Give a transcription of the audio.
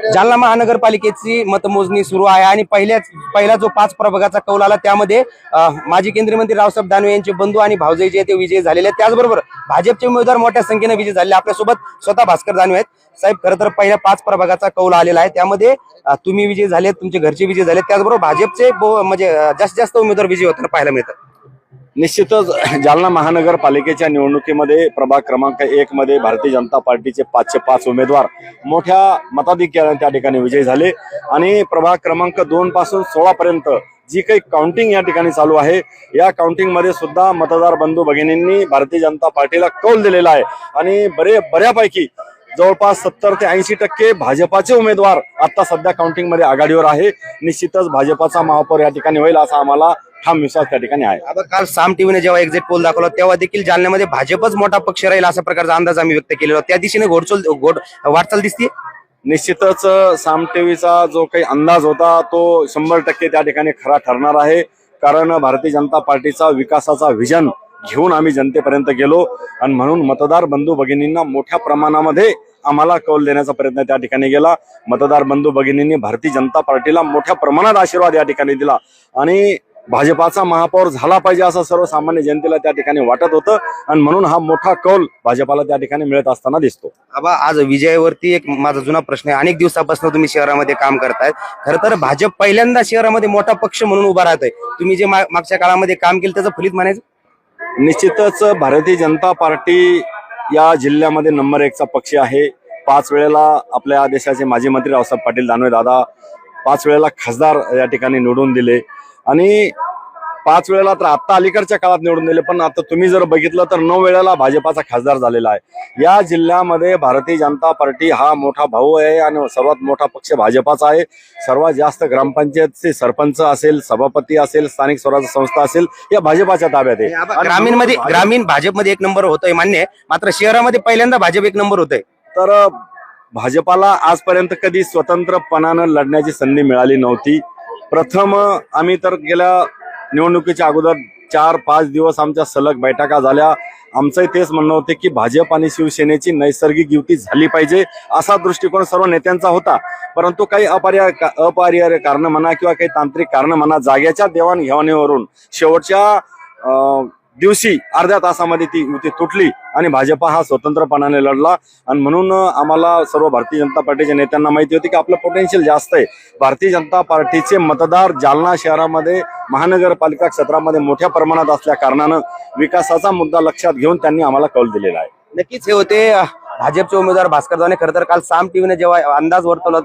जालना महानगरपालिकेची मतमोजणी सुरू आहे आणि पहिला जो 5 प्रभागाचा कौल आला त्यामध्ये माजी केंद्रीय मंत्री रावसाहेब दानवे यांचे बंधू आणि भावजय जे ते विजयी झालेले आहेत। त्याचबरोबर भाजपचे उमेदवार मोठ्या संख्येने विजयी झाले। आपल्यासोबत स्वतः भास्कर दानवे आहेत। साहेब, खरं तर पहिल्या 5 प्रभागाचा कौल आलेला आहे, त्यामध्ये तुम्ही विजयी झाले, तुमचे घरचे विजयी झाले, त्याचबरोबर भाजपचे म्हणजे जास्तीत जास्त उमेदवार विजयी होताना पाहायला मिळतात। निश्चितच जालना महानगरपालिकेच्या निवडणुकीमध्ये प्रभाग क्रमांक 1 मध्ये भारतीय जनता पार्टीचे 5चे 5 उमेदवार मोठ्या मताधिक्याने त्या ठिकाणी विजयी झाले आणि प्रभाग क्रमांक 2 पासून 16 पर्यंत जी काही काउंटिंग या ठिकाणी चालू आहे, या काउंटिंग मध्ये सुद्धा मतदार बंधू भगिनींनी भारतीय जनता पार्टीला कौल दिलेला आहे आणि बऱ्यापैकी जवळपास 70 ते 80% भाजपाचे उमेदवार आता सध्या काउंटिंग मध्ये आघाडीवर आहे। निश्चितच भाजपाचा महापौर या ठिकाणी होईल असा आम्हाला ठाम विश्वास त्या ठिकाणी आहे। आता काल साम टीव्हीने जेव्हा एक्झिट पोल दाखवला तेव्हा देखील जालन्यामध्ये भाजपच मोठा पक्ष राहील असा प्रकारचा अंदाज आम्ही व्यक्त केलेला होता। त्या दिशेने वाटचाल दिसते। निश्चितच साम टीव्हीचा जो काही अंदाज होता तो 100% त्या ठिकाणी खरा ठरणार आहे, कारण भारतीय जनता पार्टीचा विकासाचा व्हिजन घेऊन आम्ही जनतेपर्यंत गेलो आणि म्हणून मतदार बंधू भगिनींना मोठ्या प्रमाणामध्ये आम्हाला कौल देण्याचा प्रयत्न त्या ठिकाणी केला। मतदार बंधू भगिनींनी भारतीय जनता पार्टीला मोठ्या प्रमाणात आशीर्वाद या ठिकाणी दिला आणि भाजपाचा महापौर झाला पाहिजे असं सर्वसामान्य जनतेला त्या ठिकाणी वाटत होतं आणि म्हणून हा मोठा कौल भाजपाला त्या ठिकाणी मिळत असताना दिसतो। आबा, आज विजयावरती एक माझा जुना प्रश्न आहे। अनेक दिवसापासून तुम्ही शहरामध्ये काम करतायत, खरं तर भाजप पहिल्यांदा शहरामध्ये मोठा पक्ष म्हणून उभा राहतोय। तुम्ही जे मागच्या काळामध्ये काम केलं त्याचं फलित म्हणायचं? निश्चितच भारतीय जनता पार्टी या जिल्ह्यामध्ये नंबर 1चा पक्ष आहे। 5 वेळेला आपल्या देशाचे माजी मंत्री रावसाहेब पाटील दानवे दादा 5 वेळेला खासदार या ठिकाणी निवडून दिले आणि 5 वेळेला तर आता अलीकडच्या काळात निवडून दिले, पण आता तुम्ही जर बघितलं तर 9 वेळेला भाजपाचा खासदार झालेला आहे। या जिल्ह्यामध्ये भारतीय जनता पार्टी हा मोठा भाऊ आहे आणि सर्वात मोठा पक्ष भाजपाचा आहे। सर्वात जास्त ग्रामपंचायतचे सरपंच असेल, सभापती असेल, स्थानिक स्वराज्य संस्था असेल, या भाजपाच्या ताब्यात आहे। ग्रामीण भाजपमध्ये 1 नंबर होतोय मान्य आहे, मात्र शहरामध्ये पहिल्यांदा भाजप 1 नंबर होतोय। तर भाजपाला आजपर्यंत कधी स्वतंत्रपणानं लढण्याची संधी मिळाली नव्हती। प्रथम आम्ही तर गेल्या निवडणुकीच्या अगोदर 4-5 दिवस आमच्या सलग बैठका झाल्या। आमचंही तेच म्हणणं होते की भाजप आणि शिवसेनेची नैसर्गिक युती झाली पाहिजे असा दृष्टिकोन सर्व नेत्यांचा होता, परंतु काही अपरिहार्य कारण म्हणा किंवा काही तांत्रिक कारण म्हणा, जागेच्या देवाणघेवाणीवरून शेवटच्या दिवशी अर्ध्या तासामध्ये ती युती तुटली आणि भाजपा हा स्वतंत्रपणाने लढला आणि म्हणून आम्हाला सर्व भारतीय जनता पार्टीच्या नेत्यांना माहिती होती की आपलं पोटेन्शियल जास्त आहे। भारतीय जनता पार्टीचे मतदार जालना शहरामध्ये महानगरपालिका क्षेत्रामध्ये मोठ्या प्रमाणात असल्या कारणानं विकासाचा मुद्दा लक्षात घेऊन त्यांनी आम्हाला कौल दिलेला आहे। नक्कीच हे होते भाजपचे उमेदवार भास्कर दानवे। खरं तर काल साम टीव्हीने जेव्हा अंदाज वर्तवला